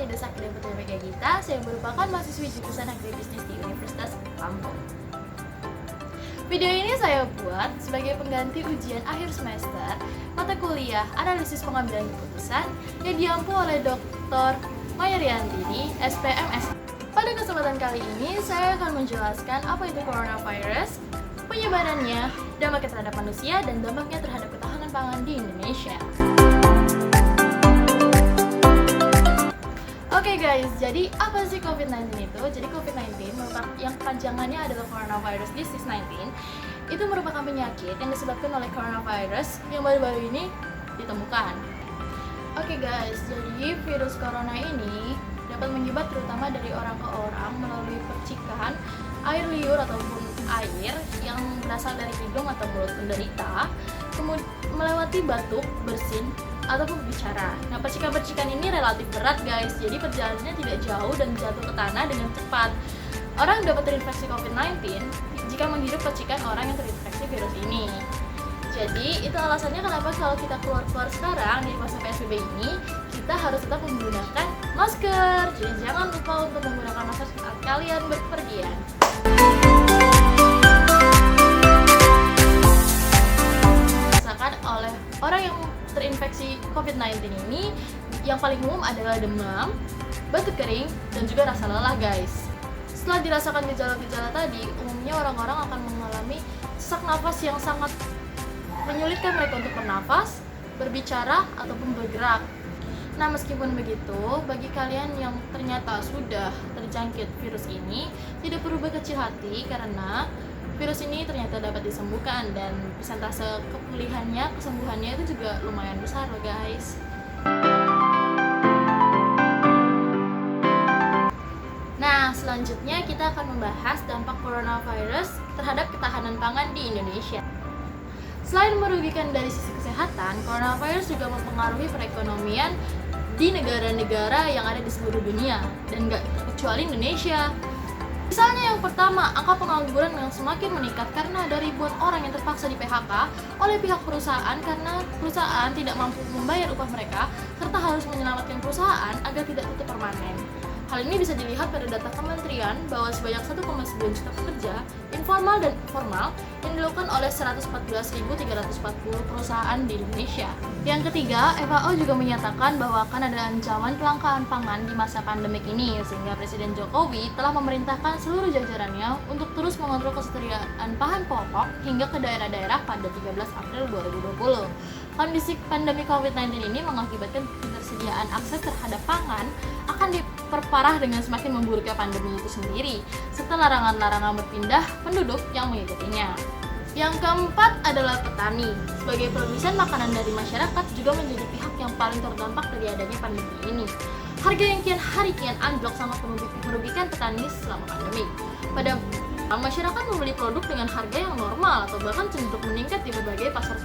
di Desa Kedai Putra Gita. Saya merupakan mahasiswi jurusan Agribisnis di Universitas Lampung. Video ini saya buat sebagai pengganti ujian akhir semester mata kuliah Analisis Pengambilan Keputusan yang diampu oleh Dr. Maya Riantini, SPMS. Pada kesempatan kali ini, saya akan menjelaskan apa itu coronavirus, penyebarannya, dampaknya terhadap manusia, dan dampaknya terhadap ketahanan pangan di Indonesia. Oke guys, jadi apa sih COVID-19 itu? Jadi COVID-19 merupakan yang panjangannya adalah Coronavirus Disease 19. Itu merupakan penyakit yang disebabkan oleh coronavirus yang baru-baru ini ditemukan. Oke guys, jadi virus corona ini dapat menyebar terutama dari orang ke orang melalui percikan air liur ataupun air yang berasal dari hidung atau mulut penderita, kemudian melewati batuk, bersin, ataupun berbicara. Nah, percikan-percikan ini relatif berat guys, jadi perjalanannya tidak jauh dan jatuh ke tanah dengan cepat. Orang dapat terinfeksi COVID-19 jika menghirup percikan orang yang terinfeksi virus ini. Jadi, itu alasannya kenapa kalau kita keluar-keluar sekarang di masa PSBB ini, kita harus tetap menggunakan masker. Jadi, jangan lupa untuk menggunakan masker saat kalian berpergian. Rasakan oleh orang yang terinfeksi COVID-19 ini, yang paling umum adalah demam, batuk kering, dan juga rasa lelah guys. Setelah dirasakan gejala-gejala tadi, umumnya orang-orang akan mengalami sesak nafas yang sangat menyulitkan mereka untuk bernafas, berbicara, ataupun bergerak. Nah, meskipun begitu, bagi kalian yang ternyata sudah terjangkit virus ini, tidak perlu berkecil hati karena virus ini ternyata dapat disembuhkan dan persentase kepulihannya, kesembuhannya itu juga lumayan besar loh guys. Nah, selanjutnya kita akan membahas dampak coronavirus terhadap ketahanan pangan di Indonesia. Selain merugikan dari sisi kesehatan, coronavirus juga mempengaruhi perekonomian di negara-negara yang ada di seluruh dunia dan nggak terkecuali Indonesia. Misalnya yang pertama, angka pengangguran yang semakin meningkat karena ada ribuan orang yang terpaksa di PHK oleh pihak perusahaan karena perusahaan tidak mampu membayar upah mereka serta harus menyelamatkan perusahaan agar tidak tutup permanen. Hal ini bisa dilihat pada data kementerian bahwa sebanyak 1,9 juta pekerja informal dan formal yang dilakukan oleh 114.340 perusahaan di Indonesia. Yang ketiga, FAO juga menyatakan bahwa akan ada ancaman kelangkaan pangan di masa pandemik ini, sehingga Presiden Jokowi telah memerintahkan seluruh jajarannya untuk terus mengontrol ketersediaan bahan pokok hingga ke daerah-daerah pada 13 April 2020. Kondisi pandemi COVID-19 ini mengakibatkan ketersediaan akses terhadap pangan akan diperparah dengan semakin memburuknya pandemi itu sendiri, serta larangan-larangan berpindah penduduk yang mengikutinya. Yang keempat adalah petani. Sebagai produsen makanan dari masyarakat juga menjadi pihak yang paling terdampak dari adanya pandemi ini. Harga yang kian hari kian anjlok sangat merugikan petani selama pandemi. Pada masyarakat membeli produk dengan harga yang normal atau bahkan cenderung meningkat di berbagai pasar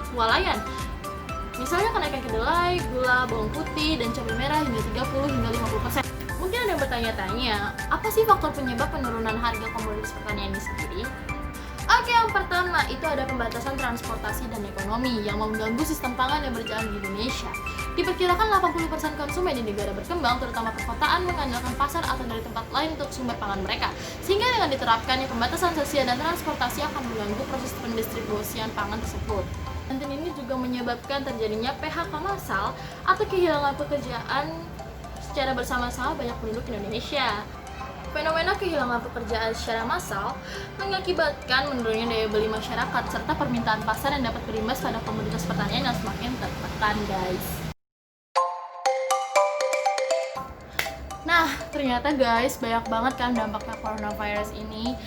swalayan. Misalnya kenaikan kedelai, gula, bawang putih, dan cabai merah hingga 30-50%. Mungkin ada yang bertanya-tanya, apa sih faktor penyebab penurunan harga komoditas pertanian ini sendiri? Oke, yang pertama itu ada pembatasan transportasi dan ekonomi yang mengganggu sistem pangan yang berjalan di Indonesia. Diperkirakan 80% konsumen di negara berkembang, terutama perkotaan, mengandalkan pasar atau dari tempat lain untuk sumber pangan mereka. Sehingga dengan diterapkannya pembatasan sosial dan transportasi akan mengganggu proses pendistribusian pangan tersebut. Dan ini juga menyebabkan terjadinya PHK massal atau kehilangan pekerjaan secara bersama-sama banyak penduduk Indonesia. Fenomena kehilangan pekerjaan secara massal mengakibatkan menurunnya daya beli masyarakat serta permintaan pasar yang dapat berimbas pada komoditas pertanian yang semakin tertekan guys. Nah, ternyata guys banyak banget kan dampaknya coronavirus ini.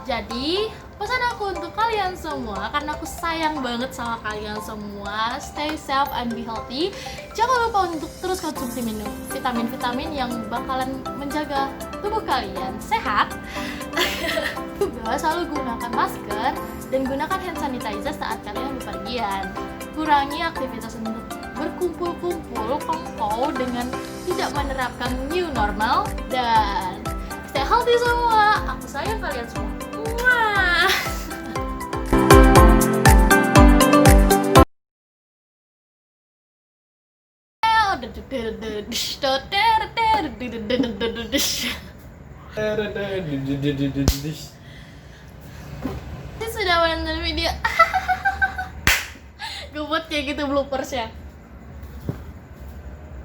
Jadi, pesan aku untuk kalian semua, karena aku sayang banget sama kalian semua, stay safe and be healthy. Jangan lupa untuk terus konsumsi minum vitamin-vitamin yang bakalan menjaga tubuh kalian sehat. Juga selalu gunakan masker dan gunakan hand sanitizer saat kalian bepergian. Kurangi aktivitas untuk berkumpul-kumpul, kongkow dengan tidak menerapkan new normal, dan stay healthy semua. Aku sayang kalian semua. Wah. Deg-deg Ini sudah menonton video. Gue buat kayak gitu bloopers ya.